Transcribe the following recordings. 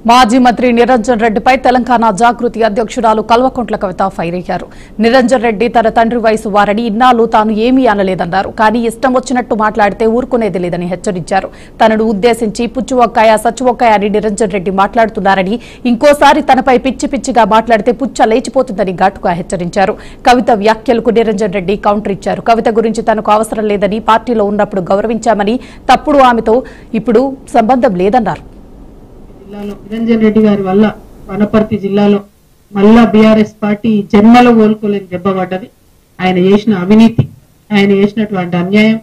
మాజీ మంత్రి నిరంజన్ రెడ్డిపై తెలంగాణ జాగృతి అధ్యక్షురాలు కల్వకుంట్ల కవిత ఫైర్ అయ్యారు. నిరంజన్ రెడ్డి తన తండ్రి వయసు వారని ఇన్నాళ్లు తాను ఏమీ అనలేదన్నారు. కానీ ఇష్టం వచ్చినట్టు మాట్లాడితే ఊరుకునేది లేదని హెచ్చరించారు. తనను ఉద్దేశించి పుచ్చువక్కాయ సచ్చువక్కాయ అని నిరంజన్ రెడ్డి మాట్లాడుతున్నారని, ఇంకోసారి తనపై పిచ్చి పిచ్చిగా మాట్లాడితే పుచ్చ లేచిపోతుందని ఘాటుగా హెచ్చరించారు. కవిత వ్యాఖ్యలకు నిరంజన్ రెడ్డి కౌంటర్ ఇచ్చారు. కవిత గురించి తనకు అవసరం లేదని, పార్టీలో ఉన్నప్పుడు గౌరవించామని, తప్పుడు ఆమెతో ఇప్పుడు సంబంధం లేదన్నారు. నిరంజన్ రెడ్డి గారి వల్ల వనపర్తి జిల్లాలో మళ్ళా బీఆర్ఎస్ పార్టీ జన్మలో కోలుకోలేని దెబ్బపడ్డది. ఆయన చేసిన అవినీతి, ఆయన చేసినటువంటి అన్యాయం,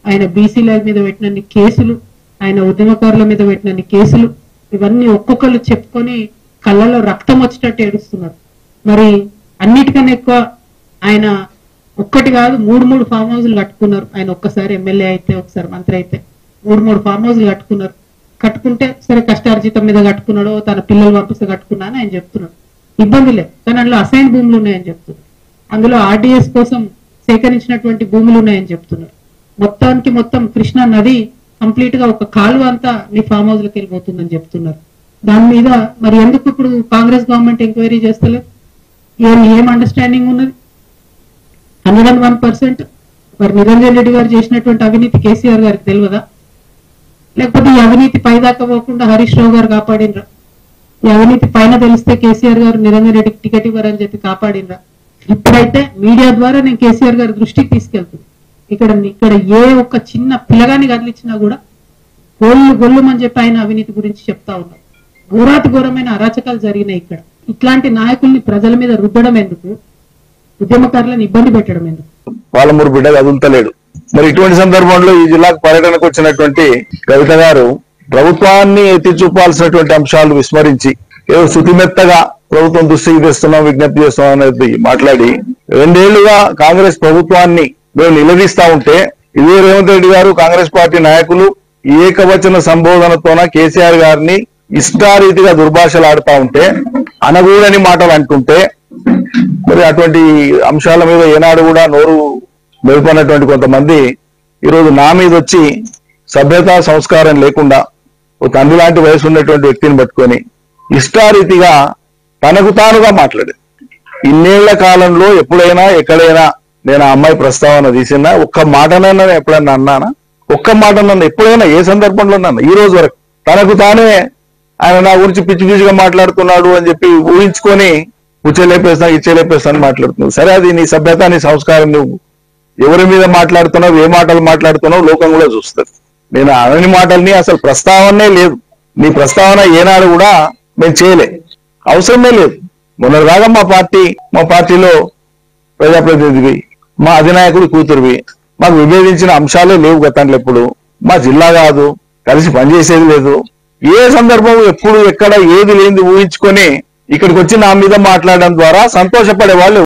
ఆయన బీసీల మీద పెట్టినన్ని కేసులు, ఆయన ఉద్యమకారుల మీద పెట్టినన్ని కేసులు, ఇవన్నీ ఒక్కొక్కరు చెప్పుకొని కళ్ళలో రక్తం వచ్చేటట్టు ఏడుస్తున్నారు. మరి అన్నిటికన్నా ఎక్కువ ఆయన ఒక్కటి కాదు మూడు ఫామ్ హౌస్లు కట్టుకున్నారు. ఆయన ఒక్కసారి ఎమ్మెల్యే అయితే, ఒకసారి మంత్రి అయితే మూడు ఫామ్ హౌస్లు కట్టుకున్నారు. కట్టుకుంటే సరే కష్టార్జితం మీద కట్టుకున్నాడో, తన పిల్లలు పంపిస్తే కట్టుకున్నా అని ఆయన చెప్తున్నాడు. ఇబ్బంది లేదు, కానీ అందులో అసైన్ భూములు ఉన్నాయని చెప్తున్నారు. అందులో ఆర్డీఎస్ కోసం సేకరించినటువంటి భూములు ఉన్నాయని చెప్తున్నారు. మొత్తం కృష్ణా నది కంప్లీట్ గా ఒక కాలువ అంతా మీ ఫామ్ హౌస్ లకి వెళ్ళిపోతుందని చెప్తున్నారు. దాని మీద మరి ఎందుకు ఇప్పుడు కాంగ్రెస్ గవర్నమెంట్ ఎంక్వైరీ చేస్తలేదు? ఏం అండర్స్టాండింగ్ ఉన్నది? 101% మరి నిరంజన్ రెడ్డి గారు చేసినటువంటి అవినీతి కేసీఆర్ గారికి తెలియదా? లేకపోతే ఈ అవినీతి పైదాకా పోకుండా హరీష్ రావు గారు కాపాడినరా? ఈ అవినీతి పైన తెలిస్తే కేసీఆర్ గారు నిరంజన్ రెడ్డికి టికెట్ ఇవ్వరని చెప్పి కాపాడినరా? ఇప్పుడైతే మీడియా ద్వారా నేను కేసీఆర్ గారి దృష్టికి తీసుకెళ్తుంది. ఇక్కడ ఏ ఒక్క చిన్న పిల్లగాని కదిలిచ్చినా కూడా గొల్లుమని చెప్పి ఆయన అవినీతి గురించి చెప్తా ఉన్నారు. ఘోరాతి ఘోరమైన అరాచకాలు జరిగినాయి ఇక్కడ. ఇట్లాంటి నాయకుల్ని ప్రజల మీద రుద్దడం ఎందుకు? ఉద్యమకారులను ఇబ్బంది పెట్టడం ఎందుకు? పాలమూరు బిడ్డ కదులుతలేడు. మరి ఇటువంటి సందర్భంలో ఈ జిల్లాకు పర్యటనకు వచ్చినటువంటి కవిత గారు ప్రభుత్వాన్ని ఎత్తి చూపాల్సినటువంటి అంశాలు విస్మరించి ఏదో శుతిమెత్తగా ప్రభుత్వం దృష్టికి తెస్తున్నాం, విజ్ఞప్తి చేస్తున్నాం అనేది మాట్లాడి 2 ఏళ్లుగా కాంగ్రెస్ ప్రభుత్వాన్ని మేము నిలదీస్తా ఉంటే ఇదే రేవంత్ రెడ్డి గారు కాంగ్రెస్ పార్టీ నాయకులు ఏకవచన సంబోధనతోన కేసీఆర్ గారిని ఇష్టారీతిగా దుర్భాషలు ఆడుతా ఉంటే, అనగూడని మాటలు అంటుంటే, మరి అటువంటి అంశాల మీద ఏనాడు కూడా నోరు మెరుపన్నటువంటి కొంతమంది ఈరోజు నా మీద వచ్చి సభ్యతా సంస్కారం లేకుండా ఒక తండ్రి లాంటి వయసు ఉన్నటువంటి వ్యక్తిని పట్టుకొని ఇష్టారీతిగా తనకు తానుగా మాట్లాడేది. ఇన్నేళ్ల కాలంలో ఎప్పుడైనా ఎక్కడైనా నేను ఆ అమ్మాయి ప్రస్తావన తీసినా ఒక్క మాటనైనా ఎప్పుడైనా అన్నానా? ఒక్క మాట నన్ను ఎప్పుడైనా ఏ సందర్భంలో నన్ను ఈ రోజు వరకు తనకు తానే ఆయన నా గురించి పిచ్చి పిచ్చిగా మాట్లాడుతున్నాడు అని చెప్పి ఊహించుకొని ఇచ్చేలేపేస్తాను మాట్లాడుతున్నావు. సరే, అది నీ సభ్యత, నీ సంస్కారం. నువ్వు ఎవరి మీద మాట్లాడుతున్నావు, ఏ మాటలు మాట్లాడుతున్నావు లోకం కూడా చూస్తుంది. నేను అనని మాటల్ని అసలు ప్రస్తావనే లేదు. నీ ప్రస్తావన ఏనాడు కూడా మేము చేయలే, అవసరమే లేదు. మొన్నటిదాకా మా పార్టీలో ప్రజాప్రతినిధివి, మా అధినాయకుడి కూతురువి, మాకు విభేదించిన అంశాలే లేవు గతంలో. ఎప్పుడు మా జిల్లా కాదు, కలిసి పనిచేసేది లేదు. ఏ సందర్భం ఎప్పుడు ఎక్కడ ఏది లేనిది ఊహించుకొని ఇక్కడికి వచ్చి నా మీద మాట్లాడడం ద్వారా సంతోషపడే వాళ్ళు